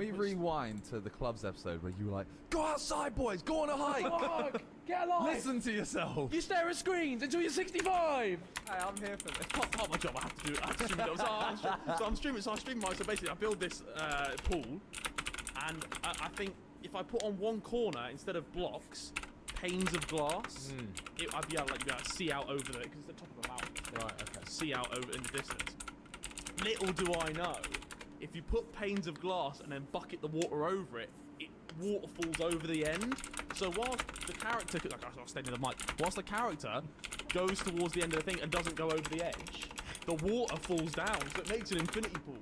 we rewind to the clubs episode where you were like, go outside, boys, go on a hike. Get alive! Listen to yourself. You stare at screens until you're 65! Hey, I'm here for this. It's part of my job. I have to do it. I have to stream it. So I'm streaming. So I stream mine. So basically, I build this pool, and I think if I put on one corner instead of blocks, panes of glass, I'd be able to see out over the because it's the top of a mountain. Right, okay. See out over in the distance. Little do I know, if you put panes of glass and then bucket the water over it, water falls over the end. So whilst the character, like I was staying in the mic, whilst the character goes towards the end of the thing and doesn't go over the edge, the water falls down, so it makes an infinity pool.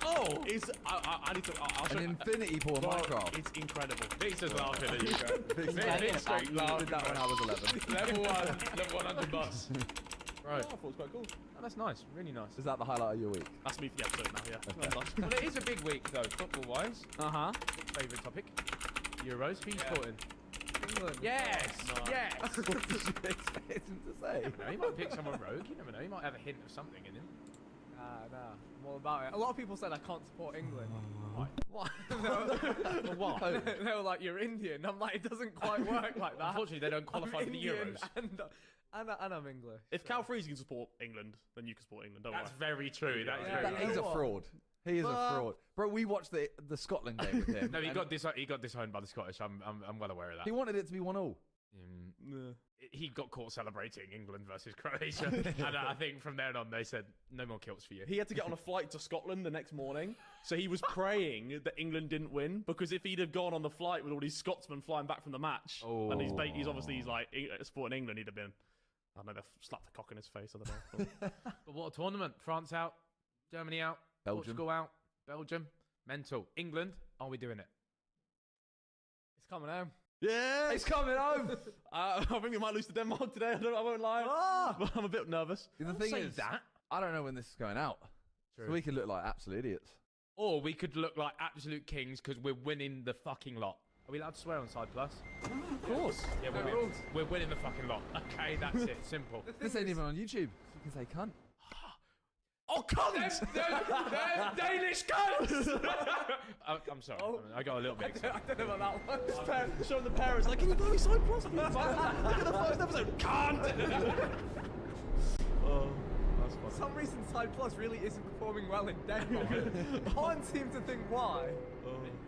Oh, I need to. I'll show An infinity pool in Minecraft. It's incredible. Vic's laughing at you, bro. Vic's straight I laughing. did that when I was 11. Level 1, level 100 bucks. Right. I thought it was quite cool. Oh, that's nice. Really nice. Is that the highlight of your week? That's me for the episode now, yeah. Well, it is a big week, though, football-wise. Uh-huh. Favourite topic. Euros. Who you supporting? England. Yes! No. Yes! What did you expect him to say? No, he might pick someone rogue. You never know. He might have a hint of something in him. Nah. I'm all about it. A lot of people said I can't support England. Why? Why? Well, why? They were like, you're Indian. I'm like, it doesn't quite work like that. Unfortunately, they don't qualify I'm for the Indian Euros. And I'm English. If Cal Freeze can support England, then you can support England, don't That's worry. very true. That is Yeah, very yeah. true. He's a what? fraud. He is a fraud. Bro, we watched the Scotland game with him. No, he and got disowned by the Scottish. I'm well aware of that. he wanted it to be 1-0. He got caught celebrating England versus Croatia, and I think from then on they said no more kilts for you. He had to get on a flight to Scotland the next morning, so he was praying that England didn't win, because if he'd have gone on the flight with all these Scotsmen flying back from the match, and he's obviously like supporting England, he'd have been, I don't know, they've slapped a cock in his face, I don't know. But what a tournament! France out, Germany out, Belgium. Portugal out, Belgium, mental. England, are we doing it? It's coming home. Yeah, It's coming home. I think we might lose to Denmark today. I won't lie. But I'm a bit nervous. The thing Say is, that. I don't know when this is going out. True. So we could look like absolute idiots. Or we could look like absolute kings because we're winning the fucking lot. Are we allowed to swear on Side Plus? Of course. Yeah, we're winning the fucking lot. Okay, that's it. Simple. This ain't even on YouTube. So you can say cunt. Oh, cunt! Them Danish cunts! I'm sorry. I got a little bit excited. I don't know about that one. Showing the parents, like, can you buy me Side Plus? Look at the first episode. Cunt! That's funny. For some reason, Side Plus really isn't performing well in Denmark. Can't seem to think why.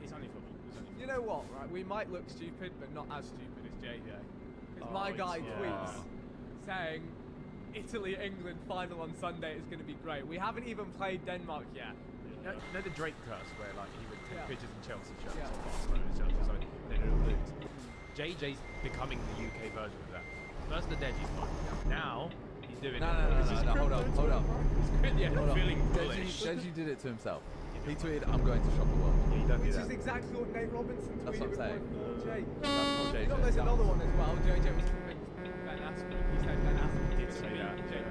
It's only football. You know what, right? We might look stupid, but not as stupid as JJ. Because Oh, my guy yeah. tweets saying Italy-England final on Sunday is going to be great. We haven't even played Denmark yet. You know the Drake curse where like he would take pictures in Chelsea shirts Yeah. or Barcelona shirts or something, then it'll lose. JJ's becoming the UK version of that. First the Deji's one. Now he's doing No, hold up. Yeah, feeling bullish. Deji did it to himself. He tweeted, I'm going to shop the world. Yeah, you don't do Which that. is exactly what Nate Robinson tweeted That's what I'm with saying. my Jay. That's what You know, there's another one as well. JJ was convinced Ben Askren. He said Ben Askren did say that. JJ.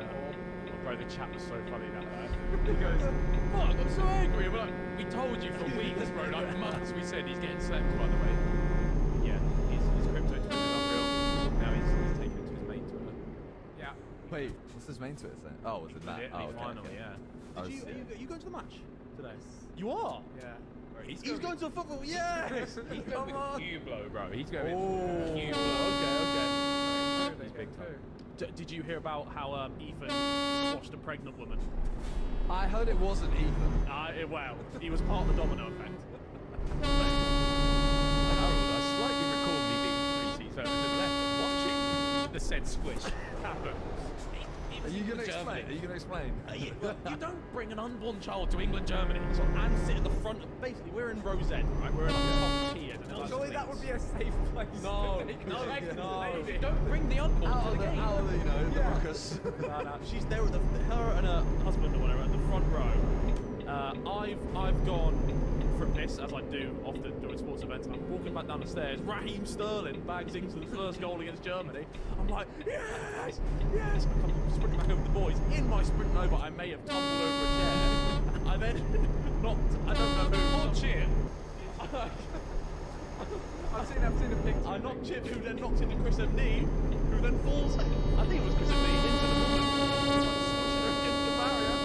Bro, the chat was so funny that night. He goes, fuck, I'm so angry. We're like, we told you for weeks, bro, like months. We said he's getting slept, by the way. Yeah, his crypto Twitter is unreal. Now he's taken it to his main Twitter. Yeah. Wait, what's his main Twitter saying? Oh, was it that? The Oh, okay, final, okay. yeah. I was- Are you going to the match today? You are? Yeah. Bro, He's going to a football, yes! He's going with Hublot, bro. He's going Oh, with okay. He's big too. Did you hear about how Ethan squashed a pregnant woman? I heard it wasn't Ethan. Well, he was part of the domino effect. I slightly recall me being 3 seats over to the left, watching the said squish happen. Are you going to explain? Are you going to explain? You don't bring an unborn child to England, Germany, and sit at the front of, basically, we're in Rosette, right? We're in like top tier. Surely that would be a safe place. No, to take no, a pregnant no. lady. Don't bring the unborn Out to of the game. the ruckus. No. She's there at her and her husband or whatever at the front row. I've gone for a piss, as I do often during sports events. I'm walking back down the stairs. Raheem Sterling bags into the first goal against Germany. I'm like, yes, yes. I come sprinting back over the boys. In my sprint over, I may have tumbled over a chair. I then knocked. I don't know who. What cheer? I've seen a picture. I knocked Chip, who then knocked into Chris MD, who then falls. I think it was Chris MD into the woman. Into the barrier.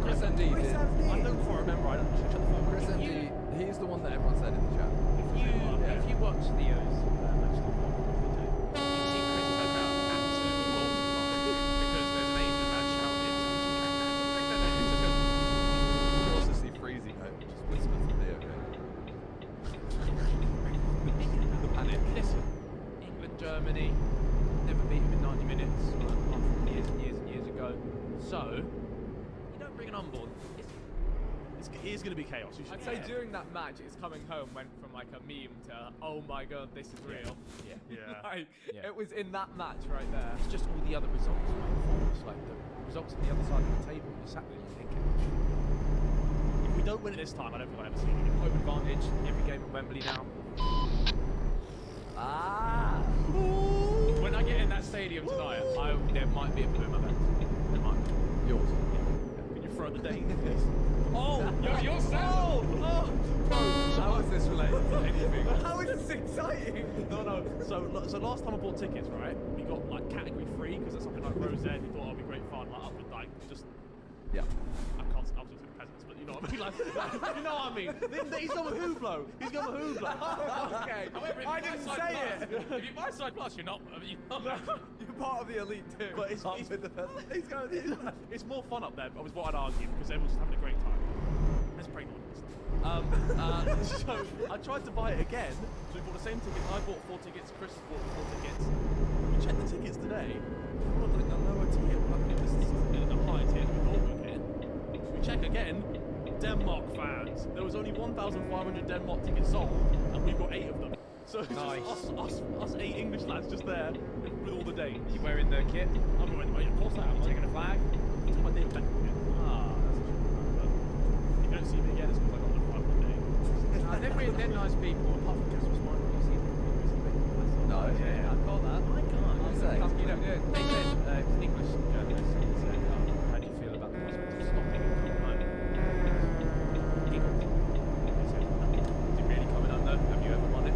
Chris MD did. I don't quite remember. I don't check the Germany. Never beat him in 90 minutes. Years and years and years ago. So, you don't bring an unborn. It is going to be chaos. You should I'd say during that match, it's coming home went from like a meme to, oh my god, this is real. Yeah. Yeah. Like, Yeah. it was in that match right there. It's just all the other results, man. It's like the results on the other side of the table. You're sat there and you're thinking, If we don't win it this time, I don't think I'll ever see it. home advantage, every game at Wembley now. Ah! When I get in that stadium tonight, there might be a poo in my pants. There might be. Yours. Can you throw the date, please? Oh! You're sad! How is this related to anything? How is this exciting? No. So last time I bought tickets, right? We got like category 3 because it's something like Rose Ed. We thought it'd be great fun. Like up with like just Yeah. I can't. I was just with peasants, but you know what I mean. Like you know what I mean. He's got a Hublot. He's got a Hublot. Okay, However, if I you buy didn't Side say Plus- it. If you buy Side Plus, you're not. You're part of the elite too. But it's with the peasant. He's going to it's more fun up there. Was what I'd argue because everyone's just having a great time. Let's pray not. So I tried to buy it again. So we bought the same tickets. I bought 4 tickets. Chris bought 4 tickets. We checked the tickets today. We're on like a lower tier. It was a higher tier. We thought we were getting. We check again. Denmark fans. There was only 1,500 Denmark tickets sold, and we've got 8 of them. So it's just us 8 English lads just there with all the Danes. You wearing the kit? I'm going to of course I am. Taking a flag? It's my name back again. Ah, that's a shame. If you don't see me again, it's because I got the 5 day. They're nice people. Apart from Casper's one, you see them recently. No. Yeah, I caught that. My God. What's that? You know, they said, English journalist said, how do you feel about the prospect of stopping and coming home? Giggled. He said, is it really coming home though? Have you ever won it?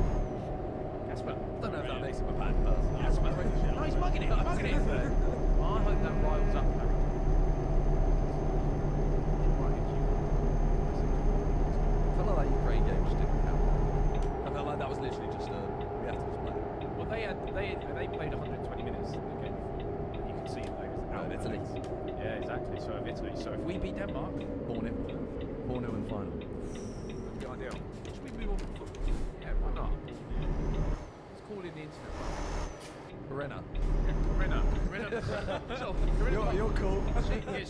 Casper. I don't know if that makes him a bad person. Casper. No, he's mugging it. Mugging it. I hope that riles up Harry. I felt like that Ukraine game just didn't count. I felt like that was literally just a we have to just play. Well, they played 120 minutes in the game. You can see it though. No, Italy. Yeah, exactly. So if Italy. So if we beat Denmark, 4-0 in final. that'd be ideal. Should we move on? Yeah, why not? Let's call in the internet. Corinna. Corinna. You're cool.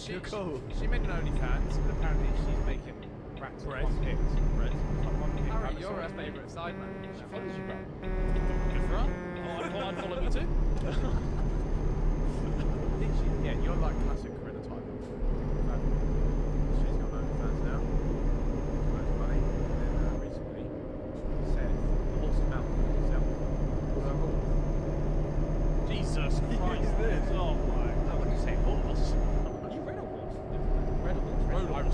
You're cool. She made an OnlyFans, but apparently she's making rats Bread. on pigs. Bread. Harry, you're her favourite side man. She follows you, bro. Good for her. Oh, I'd follow me too. Yeah, you're like classic Corinna type. She's got OnlyFans now. Most money. And then recently said the horse is mountain for yourself. Jesus Christ. Oh my. I wouldn't say horse. You read a horse?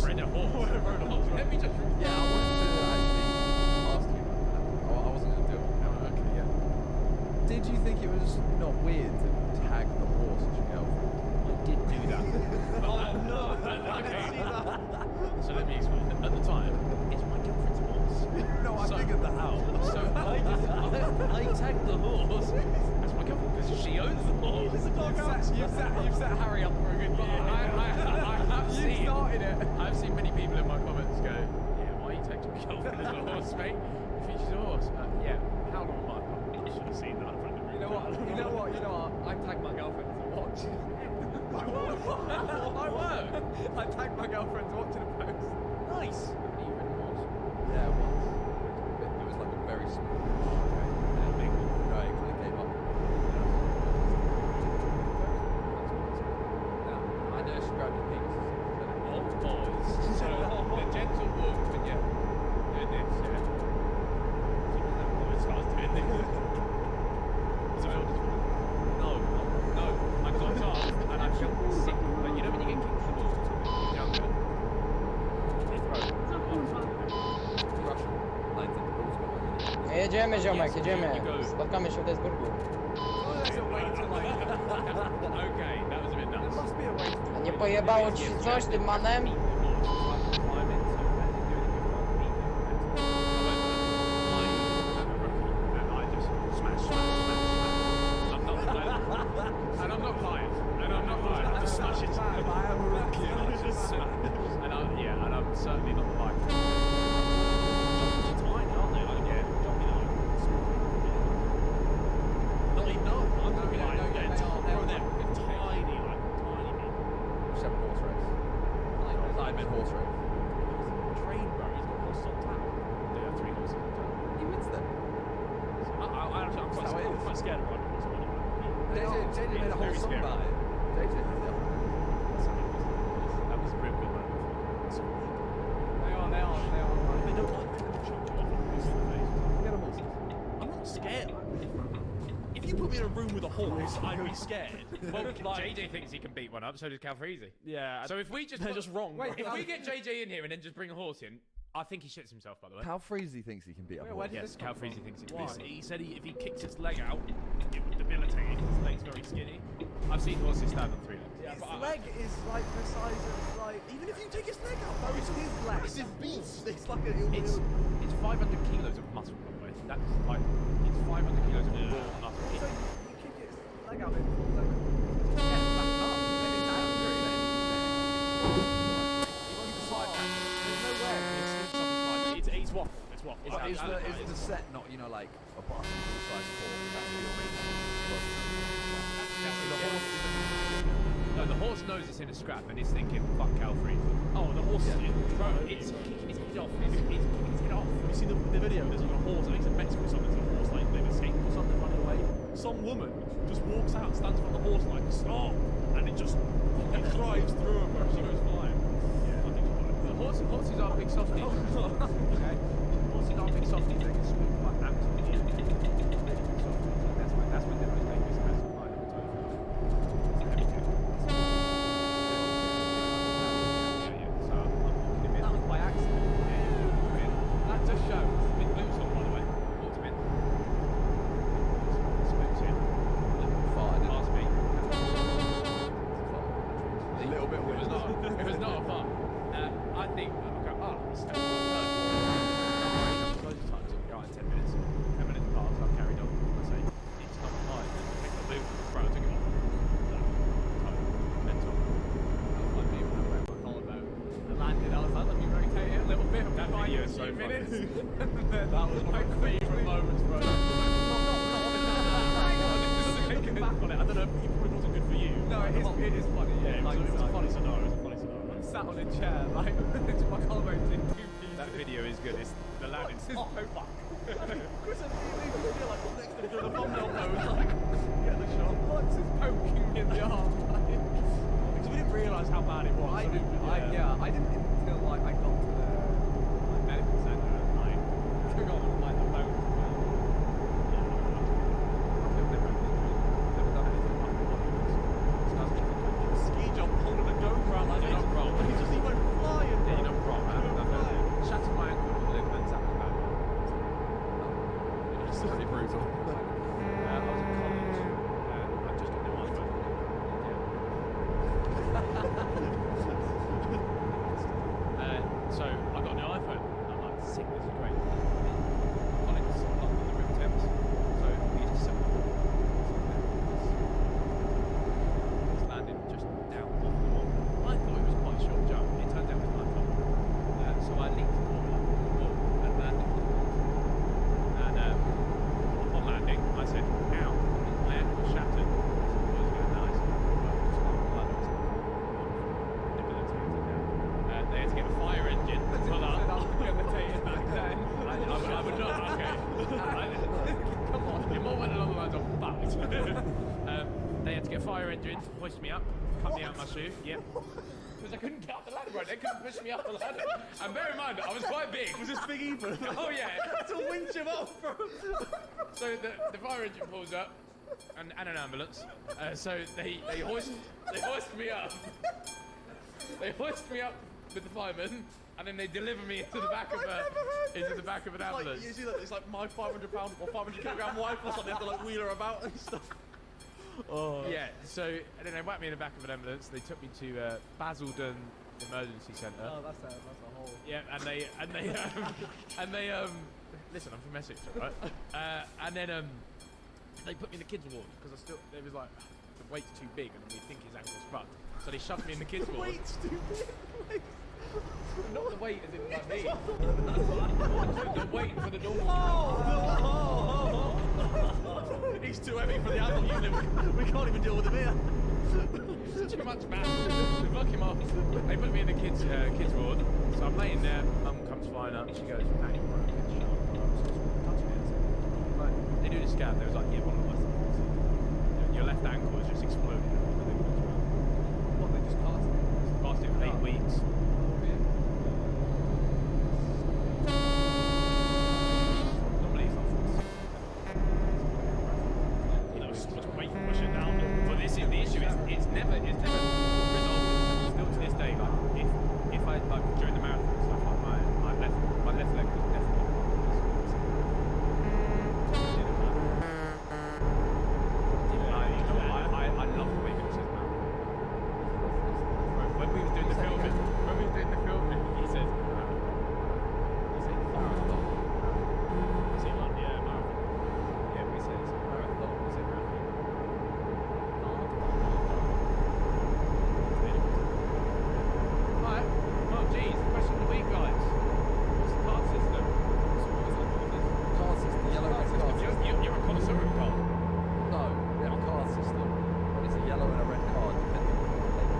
Read a horse. I read a horse. Let me just. Yeah, I wanted to actually ask you about that. I wasn't going to do it. No, okay, yeah. Did you think it was not weird to tag the horse as your girlfriend? I did do that. Oh no. Okay. So let me explain. At the time, it's my girlfriend's horse. No, I So- figured that out. So I tagged the horse as my girlfriend because she owns the horse. You've set Harry up for a good game. I have You seen. started it. I've seen many people in my comments go, yeah, why are you tagging your girlfriend as a horse, mate? If she's a horse. Yeah, how long am I? I should have seen that. You know what? I tagged my girlfriend as a watch. I work. I tagged my girlfriend's watch in a post. Nice. Have you ridden a horse? Yeah, it was. It was like a very small. And a big one. No, it kind of came up. I know she grabbed your penis. Old boys. So the gentle walk, but yeah, doing this, yeah. It starts doing this. So, no, I got off and I felt sick. Like, you know when you get kicked in the balls when you're younger? Russian. 19 balls got Jedziemy ziomek, Yes, jedziemy. you go. Spotkamy się w Duisburgu. There's a way to like. Okay, that was a bit There nuts. must be a way to. A nie pojebało ci się coś tym manem? Certainly not the life. Tiny, aren't they? Like, yeah, jumping on. Not even actually scared of riding a horse. JJ made a whole Very song scary. about it. JJ did it. That was a real good moment. They are. They don't like people chuck you off on a horse in the face. Get a horse. I'm not scared. If you put me in a room with a horse, I'd be scared. Well, Like- JJ thinks he can beat one up, so does Cal Freezy. Yeah. So if we just they're just wrong. Wait, if we get JJ in here and then just bring a horse in, I think he shits himself. By the way. Cal Freezy thinks he can beat a Where horse. did Yes, this Cal come from? Freezy thinks he can Why? beat it. He said if he kicked its leg out, it would debilitate it because his leg's very skinny. I've seen horses stand on 3 legs. Yeah, His leg is like the size of like. Even if you take his leg out, Those are his legs. massive beast. It's like It's 500 kilos of muscle, by the way. That's like it's 500 kilos of raw muscle. So you kick its leg out, it falls over. Just get it back up. Then it's angry. There's no way. It's waffle. It's waffle. But is the set not, you know, like a basketball size court? That's the No, the horse knows it's in a scrap and is thinking, fuck Cal Freezy. Oh, the horse Yeah. bro, it's head off. It's head off. You see the video? There's like a horse. I think it's in Mexico or something. There's a horse like they've escaped or something running away. Some woman just walks out, stands in front of the horse like stop, and it just drives through her where she goes flying. Yeah, I think she's fine. The horses are big softies. Okay. Horses are big softies. They can swoop like absolutely anything. Really big softies. That's when they're most dangerous. That's why they're tofu. It's a heavy cattle. Yeah. So I'm walking him in. That was by accident. That just shows. Big boots on, by the way. Walked him in. Spooks in. Farted. Past me. A little bit It was weird. not. It was not a fun. I think. Okay, step one. Loads of times. Right, 10 minutes. 10 minutes past. I've carried on. I say it's not time. Pick the boot. Right, I took it off. Mental. Like me when I broke my collarbone. I landed, I was like, let me rotate it a little bit. That I'll be video fine in is a so few funny. minutes. That was one of my favourite moments, bro. Looking back on it, I don't know if it probably wasn't good for you. No, it is funny. Yeah, it was a funny scenario. I'm sat on a chair, like, my collarbone's in 2 pieces. That video is good. It's the landing. What's his poke? Chris, I feel like I'm next to doing a thumbnail pose, like, get the shot. What's his poking me in the arm? Because we didn't realise how bad it was. I so we- didn't until like I got to the like, medical centre at night. Took on like the bone. I've never had an injury. Never done anything like that. Ski jump holding a GoPro out like You don't roll. He just he went flying. Yeah, bro. you don't roll, man. He went I've flying. shattered my ankle with the ligaments. That was bad. It's pretty brutal. I was at college and I just got no iPhone. So I got a new iPhone. I'm like, sick, this is great. Colleagues up on the River Thames. So we just set it's landed just down off the wall. I thought it was quite a short jump. It turned out it was my fault. So I leaped forward up the wall and landed. And on landing, I said, ow, my ankle was shattered. It was going nice. But just like debilitated now. They had to get a fire engine. Pull up. Debilitated back then. I would not, okay. Come on. You're more went along the lines of fucked. They had to get a fire engine to push me up, cut me out my shoe. Yep. Because I couldn't get up the ladder, right? They couldn't push me up the ladder. And bear in mind, I was quite big. Was this Big Ethan? Oh yeah. To winch him up, bro. So the fire engine pulls up, and an ambulance. So they hoist me up. They hoist me up with the fireman, and then they deliver me into the back of an Like, ambulance. you see that? It's like my 500 pound or 500 kilogram wife or something. They have to like wheel her about and stuff. Oh. Yeah. So and then they whacked me in the back of an ambulance. They took me to Basildon Emergency Centre. Oh, that's a whole. Yeah, and they listen, I'm from Essex, right? And then they put me in the kids ward because they was like the weight's too big and we think his ankle's fucked. So they shoved me in the kids ward. Weight's too big. Not the weight as in like me. They're waiting for the normal. He's too heavy for the adult unit. We can't even deal with him here. Too much man. They fuck him off. They put me in the kids ward. So I'm laying there. Mum comes flying up. She goes, "Now you're broken. Shut up." Touch me. Like, they do the scan. They was like, "Yeah, one of the most stank was just exploded. What, they just cast it? Lasted for 8 weeks. Normally it's not you know, it's just wait, push it down. But this is the issue. It's never resolved. Still to this day, like if I like during the marathon and stuff, like my left leg was definitely. I love the way he says now. When we was doing the filming, he says, marathon. Is he like, yeah, marathon? Yeah, we say marathon. We say marathon. Right. Well, geez, question of the week, guys. What's the card system? Card system, yellow red card system. You're a connoisseur of card. No, we have a card system. It's a yellow and a red card, depending on the lane.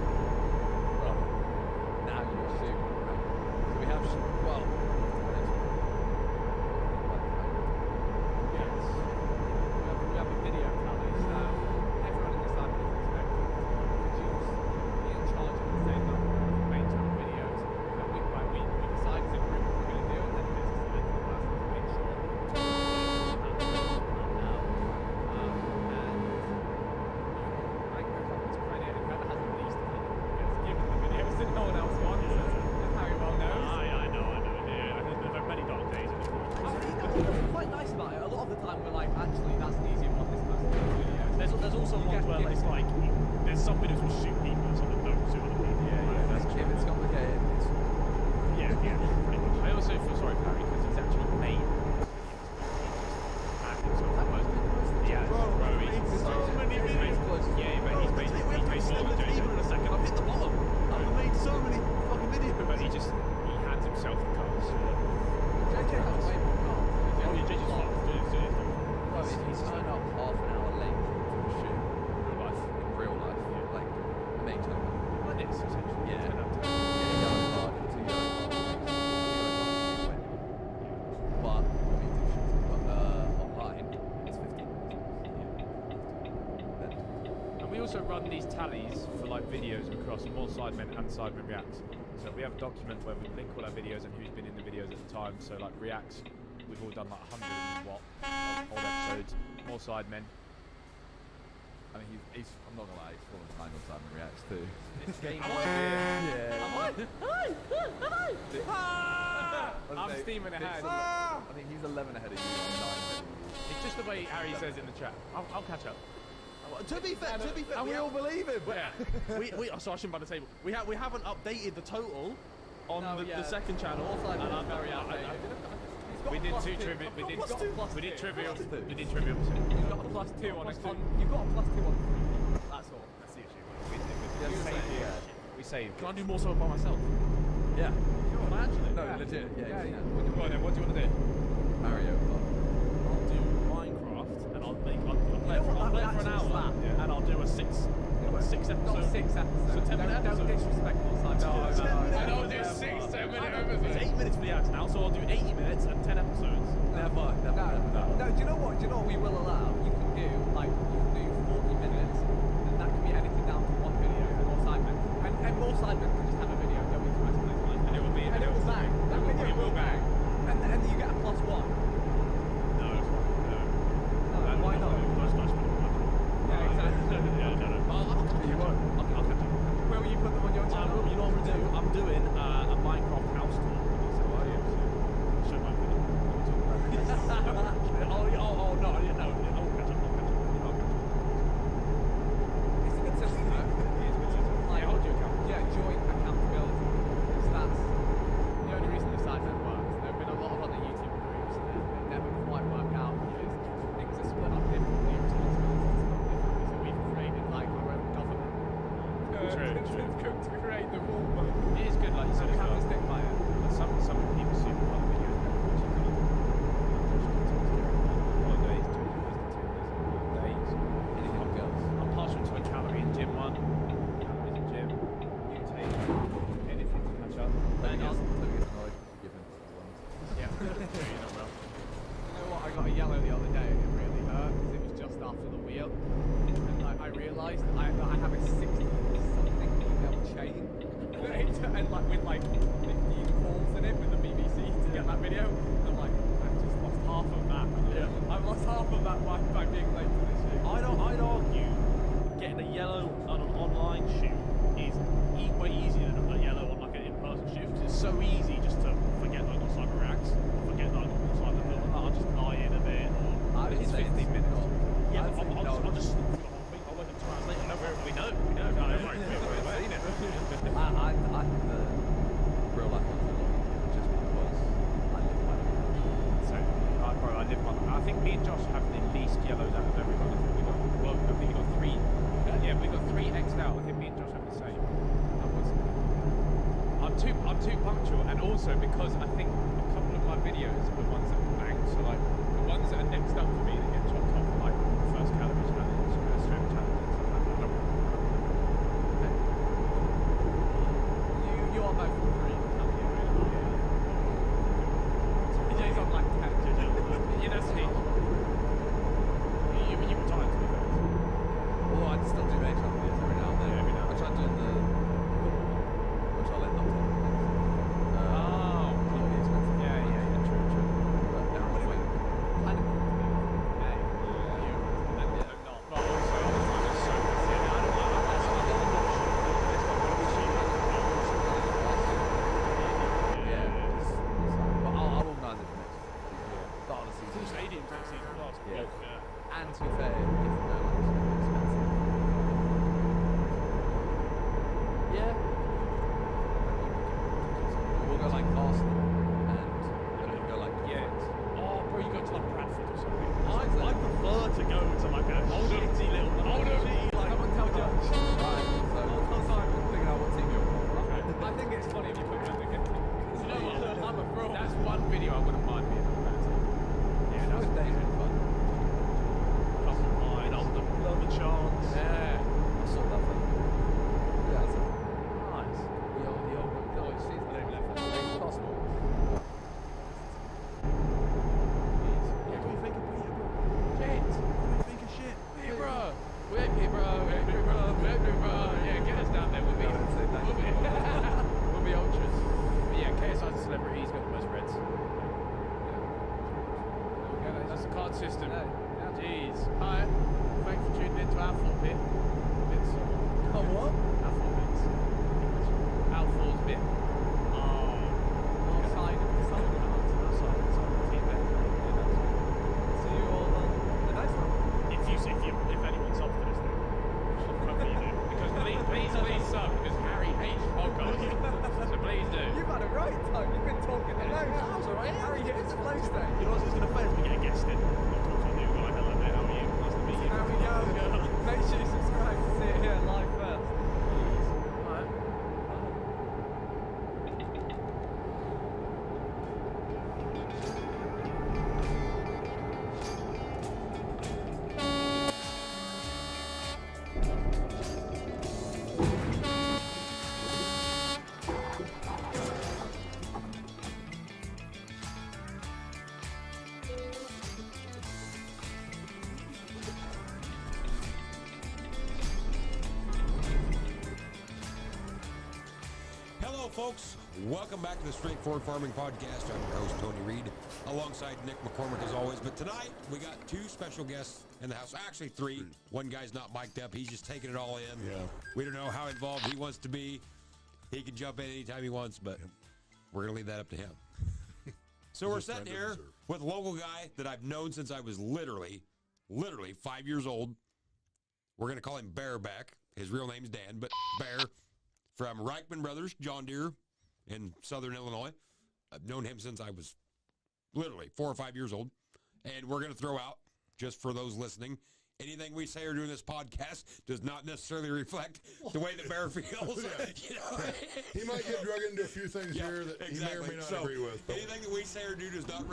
Well, now you assume. Right? So we have, well, Yes. We have a video tally, so everyone in this live is expected to produce, be in charge of the same number of main channel videos. And week by week, we decide as a group what we're going to do, and then there's a select person to make sure that now. And Mike goes up to credit, and whoever has the least credit gets given the videos that no one else wants, as Harry well knows. I know. Yeah, there are many dark days in this world. What's quite nice about it, a lot of the time we're like, actually, that's an easier one, this person can do videos. There's also ones where it's like there's some videos which suit people and some that don't suit other people. that's if it's complicated, it's Yeah, pretty much. I also feel sorry for Harry because he's actually made himself the most. Yeah, bro, he's made so many videos. Yeah, but he's made more than JJ. In a second, I've hit the bottom. I've made so many fucking videos. But he hands himself the cards. JJ has way more cards. Oh, yeah, JJ's fast. well, he's turned up half an hour late to a shoot. Real life. In real life, like a main tournament. Well, it is essentially. Yeah. Turn up to- Yeah, yellow card and 2 yellow cards. But when we do shoots online, it's 15 minutes. And we also run these tallies for like videos across more Sidemen and Sidemen Reacts. So we have a document where we link all our videos and who's been in the videos at the time. So like Reacts, we've all done like 100 and what old episodes. More Sidemen. I mean, he's I'm not gonna lie, he's falling behind on Simon Reacts too. It's game Am I? one. Yeah. I'm steaming ahead. I think he's 11 ahead of you, I'm 9 ahead of you. It's just the way Harry says in the chat. I'll catch up. To be fair, And we all believe him. Yeah. so I shouldn't buy the table. We haven't updated the total on No, the second channel. Also, and I'm very outdated. We did two trivia. We did trivial. We did trivial. You've got a +2 on you've got a +2 on 3. That's all. That's the issue. We saved. Can I do more so by myself? Yeah. Can I actually? No, legit. Yeah. Go on then. What do you want to do? Mario Kart. I'll do Minecraft and I'll play what, for that an would hour actually slap. and I'll do a six episode. Not 6 episodes. So 10 minute Don't episodes. disrespect more time. I don't do 6 10-minute It's 8 minutes for the ads now, so I'll do 80 minutes and 10 episodes. Never. No, do you know what? Do you know what we will allow? You can do 40 minutes, and that can be anything down to one video for more Sidemen. And more Sidemen can just have a video going to explain why. And it will be. And it will bang. That video It will bang. And you get a +1. No. Why not? Yeah, exactly. I'll catch you. I'll catch you. Will you put them on your channel? You know what I'm gonna do? I'm doing a Minecraft house tour. So show my video. Oh no, yeah, no. I'll catch up. It's a good system, though. Yeah, hold you accountable. Yeah, joint accountability. Because that's the only reason the Sidemen works. There have been a lot of other YouTube groups that never quite work out because things are split up differently, responsibilities are split differently. So we've created like our own government to create the rule book. It is good, like you said. And we as have well. to stick by it. Some people see other videos better, which is good. Holidays, days. Anything else? I'm partial to a calorie and gym one. Calories and gym. You take anything to catch up. Let me get annoyed. Give him ones. Yeah. You know well. You know what? I got a yellow the other day and it really hurt because it was just after the wheel. And I realised I have a 60-something email chain, and like with like 15 calls in it with the BBC to get that video. And I'm like, I've just lost half of that. Yeah. I've lost half of that by being late to this shoot. I'd argue getting a yellow on an online shoot is way easier than a yellow on like an in-person shoot because it's so easy just to forget like what cyber reacts, forget like what cyber film, I'll just lie in a bit. Or I'd It's say 15 minutes. yeah, I'd say no. I'll just sleep through the whole thing. I'll wake up 2 hours later. No, we know. No, right, we've seen it. I think the real life ones are a lot easier just because I live by them. So, bro, I live by. I think me and Josh have the least yellows out of everyone. I think we got. Well, I think we got 3. Yeah, we got 3 X'd out. I think me and Josh have the same. I'm too punctual, and also because I think a couple of my videos are the ones that bang. So like the ones that are next up for me that get chopped off, like first calorie challenge, strength challenge, and stuff like that. You are both for free. Jay's on like 10. Yeah, that's me. You were tired to be fair. Or I'd still do major videos every now and then. Every now and I tried doing the which I'll end up doing. Oh. It'll be expensive. Yeah, true. But everyone's like, Kind of cool to me. Hey, you, and then not. But also, I'm just so busy. I don't know. yeah. But I'll organise it for next start of the Full season. stadiums next season. Last Yeah. And to be fair, if you go like expensive. Yeah. We'll go like Arsenal and then we'll go like Yeah. Oh, bro, you go to like Bradford or something. Exactly. I prefer to go to like a shitty little like Someone tell Josh. Right, so figure out what team you're from. I think it's funny if you put me on the good team. You know what? I'm a fraud. That's one video I wouldn't mind being on that team. Yeah, Those that's days are fun. couple of mine. I'll love a chance. yeah. I saw that thing. Yeah, that's it. Nice. The old She's the name left. possible. What do we think of Peter, bro? Shit. What do we think of shit? Hey, bro. We're here, bro. Yeah, get us down there. We'll be, No, it's a nice we'll be, we'll be ultras. But yeah, KSI's a celebrity. He's got the most reds. That's the card system. Jeez. Hi. Thanks for tuning in to our 4 bit. Oh, what? Our 4 bits. Our 4's bit. Our side of the side. See you all on the next one. If anyone's up for this thing, hopefully you do. Because please sub, because Harry hates podcasts. So please do. You've had a right time. You've been talking the most. That was alright. Harry hit his flow state. You know what's going to fail if we get a guest in? Of course I do. We're like, hello mate, how are you? Nice to meet you. How we go? Make sure you subscribe to see it here live first. Alright. Hello, folks. Welcome back to the Straightforward Farming Podcast. I'm your host, Tony Reed, alongside Nick McCormick, as always. But tonight, we got 2 special guests in the house. Actually, 3. One guy's not mic'd up. He's just taking it all in. Yeah. We don't know how involved he wants to be. He can jump in anytime he wants, but we're going to leave that up to him. So we're He's a sitting friend of here the surf. with a local guy that I've known since I was literally 5 years old. We're going to call him Bearback. His real name's Dan, but Bear from Reichman Brothers, John Deere in Southern Illinois. I've known him since I was literally 4 or 5 years old. And we're going to throw out, just for those listening, anything we say or do in this podcast does not necessarily reflect the way that Bear feels. You know? He might get drug into a few things here that he may or may not So, agree with. But anything that we say or do does not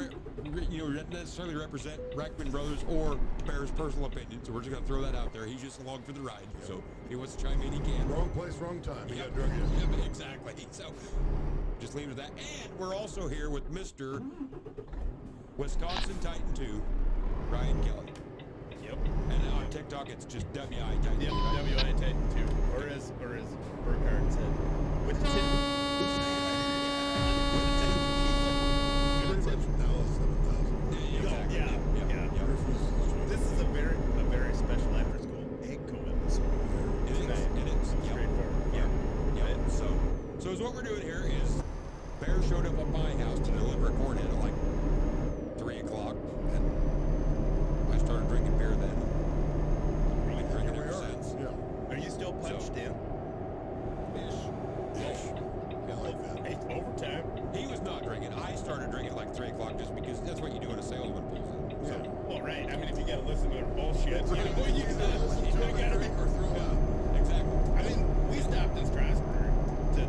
necessarily represent Reichman Brothers or Bear's personal opinion. So we're just going to throw that out there. He's just along for the ride. So if he wants to chime in, he can. wrong place, wrong time. He got drug in. Yeah, exactly. So just leave it at that. And we're also here with Mr. Wisconsin Titan 2, Ryan Kelly. Yep. And on TikTok, it's just WI-Type. Yep. WI-Type 2. Or as Burkhardt said, with the tip. Pretty much now it's 7,000. Yeah. This is a very special after school egg COVID. So It is. Yep. straightforward. Yeah. So what we're doing here is Bear showed up at my house to deliver a cornhead at like 3 o'clock, and I started drinking beer then. Been drinking ever since. Yeah. Are you still punched in? Ish. I like that. Hey, overtime. He was not drinking. I started drinking at like 3 o'clock just because that's what you do when a salesman pulls in. So, Well, right. I mean, if you gotta listen to their bullshit, you know, you gotta be. exactly. I mean, we stopped in Strasbourg to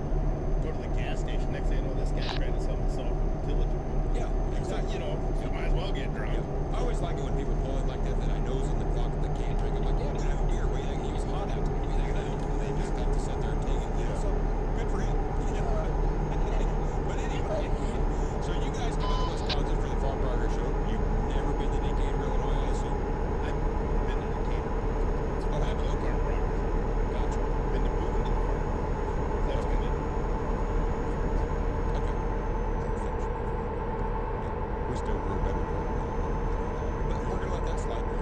go to the gas station. Next thing you know, this guy trying to sell me self-utility. Yeah, So, exactly. you know, you might as well get drunk. I always like it when people pull in like that I know is in the clock that can't drink. I'm like, yeah, but have a beer. What do you think? He was hot out. What do you think of that? And they just have to sit there and take it. You know, so good for him. You know? But anyway, so you guys come out of Wisconsin for the Farm Progress Show. You've never been to Decatur, Illinois, I assume? I've been to Decatur. Oh, have you? Farm Progress. Gotcha. Been to moving to the farm. That's been it. Okay. We still grew better. But we're going to let that slide now.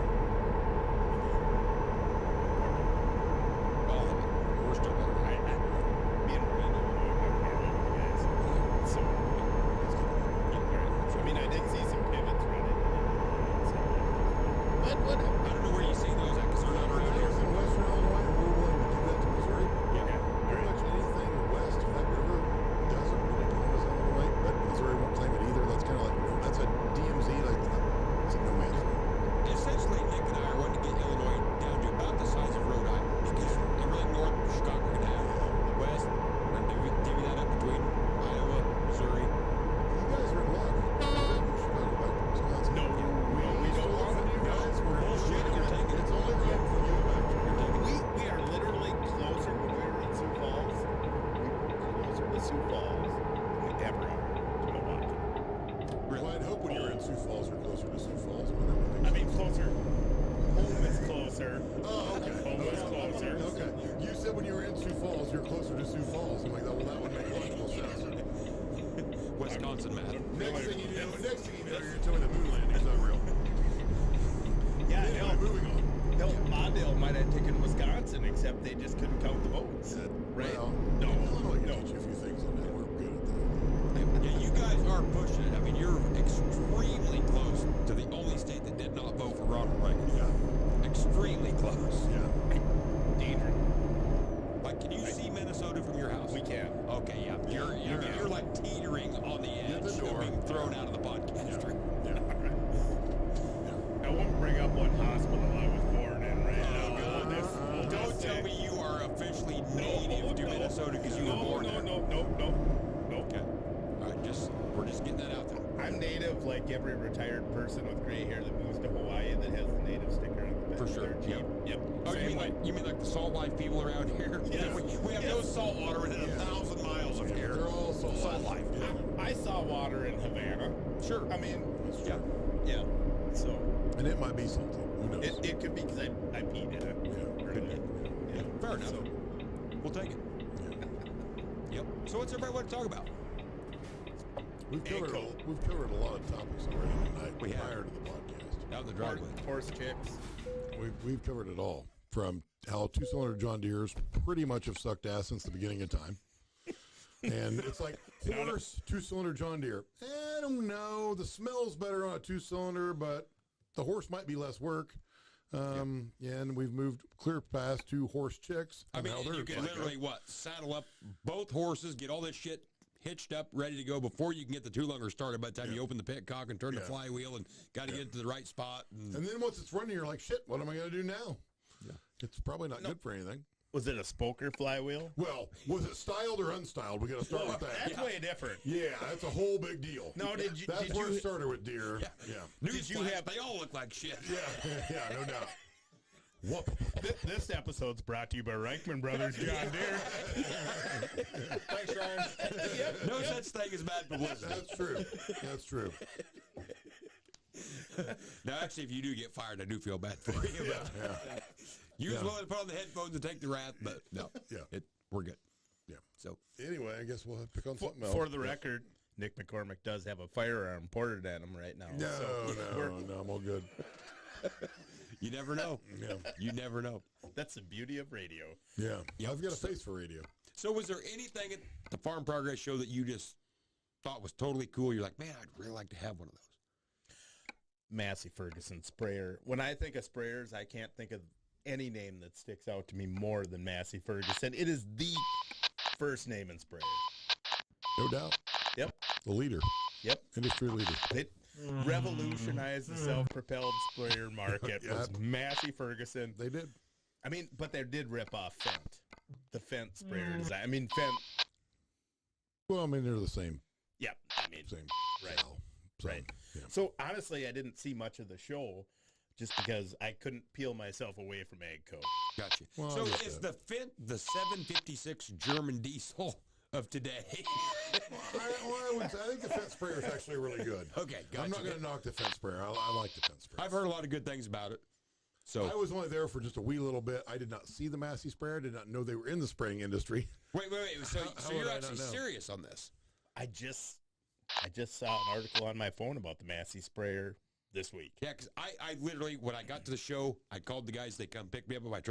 All of it. We're still better. Me and Miranda, I'm part of you guys. So, I mean, I did see some pivots running. But whatever. I don't know where you see those at because they're not around here. In Western Illinois, and we're willing to do that to Missouri. Yeah. Pretty much anything west of that river doesn't really count as Illinois, but Missouri won't claim it either. That's kind of like, that's a DMZ, like, it's a no man's land. Essentially, Nick and I are wanting to get Illinois down to about the size of Rhode Island because everything north of Chicago we're going to have. The west, we're going to divvy that up between Iowa, Missouri. You guys are in luck. We're Chicago back to Wisconsin. No, we don't want to. You guys were Bullshit, you're taking it. It's only right for you back to We are literally closer when we were in Sioux Falls. We were closer to Sioux Falls than we ever are to Milwaukee. Well, I'd hope when you were in Sioux Falls, you're closer to Sioux Falls. I mean, closer. Home is closer. Oh, okay. Home is closer. Okay. You said when you were in Sioux Falls, you're closer to Sioux Falls. I'm like, well, that would make logical sense. Wisconsin math. Next thing you know, you're telling the moon landing's unreal. Yeah, Anyway, moving on. hell, Mondale might have taken Wisconsin, except they just couldn't count the votes. Right? Well, No. Illinois can teach you a few things, and we're good at that. Yeah, you guys are pushing it. I mean, you're extremely close to the only state that did not vote for Ronald Reagan. Yeah. Extremely close. Yeah. Dangerous. Like, can you see Minnesota from your house? We can. Okay, yeah. You're like teetering on the edge the door. of being thrown out of the podcast. Yeah. I won't bring up what hospital I was born in right now. Don't tell me you are officially native to Minnesota because you were born there. No. Okay. All right, we're just getting that out there. I'm native like every retired person with gray hair that moves to Hawaii that has the native sticker on the back. For sure. of their Jeep. Yep. Oh, Same way. you mean like the salt life people around here? Yes. We have no salt water within 1,000 miles of here. They're all salt life. I saw water in Havana. Sure. I mean, Yeah. So And it might be something. Who knows? it could be because I peed in it. Yeah, Or could in it. be. Yeah. Fair enough. So, We'll take it. Yep. So what's everybody want to talk about? We've covered a lot of topics already tonight We have. prior to the podcast. Out in the driveway. horse chicks. We've covered it all, from how two-cylinder John Deere's pretty much have sucked ass since the beginning of time. And it's like, horse, two-cylinder John Deere. I don't know. The smell's better on a two-cylinder, but the horse might be less work. And we've moved clear past to horse chicks. I mean, you can literally, saddle up both horses, get all this shit hitched up, ready to go before you can get the two-lunger started by the time you open the petcock and turn the flywheel and got to get it to the right spot. And then once it's running, you're like, shit, what am I going to do now? Yeah. It's probably not good for anything. Was it a spoker flywheel? Well, was it styled or unstyled? We got to start with that. That's way different. Yeah, that's a whole big deal. No, That's where it started with Deere. Yeah. Newsflash, they all look like shit. Yeah, no doubt. Whoop. This episode's brought to you by Reichman Brothers John Deere. Thanks, Ryan. No such thing as bad publicity. That's true. That's true. Now, actually, if you do get fired, I do feel bad for you. But you was willing to put on the headphones and take the wrath, but no, we're good. Yeah. So Anyway, I guess we'll have to pick on something else. For the record, Nick McCormick does have a firearm ported at him right now. No, I'm all good. you never know. Yeah. You never know. That's the beauty of radio. Yeah. I've got a face for radio. So was there anything at the Farm Progress show that you just thought was totally cool? You're like, man, I'd really like to have one of those. Massey Ferguson sprayer. When I think of sprayers, I can't think of any name that sticks out to me more than Massey Ferguson. It is the first name in sprayer. No doubt. Yep. The leader. Yep. Industry leader. It revolutionized the self-propelled sprayer market. Yeah. Was Massey Ferguson. They did. I mean, but they did rip off Fendt. The Fendt sprayer design. I mean, Fendt. Well, I mean, they're the same. Yeah. I mean, Same. right. gal. So, Right. Yeah. So honestly, I didn't see much of the show just because I couldn't peel myself away from AGCO. Gotcha. Well, So I get is that. the Fendt the 756 German diesel of today? I think the fence sprayer is actually really good. Okay, gotcha. I'm not going to knock the fence sprayer. I like the fence sprayer. I've heard a lot of good things about it. So I was only there for just a wee little bit. I did not see the Massey sprayer. I did not know they were in the spraying industry. wait. So, How so would you're I actually not know? serious on this? I just saw an article on my phone about the Massey sprayer this week. Yeah, because I literally, when I got to the show, I called the guys. They come pick me up in my truck.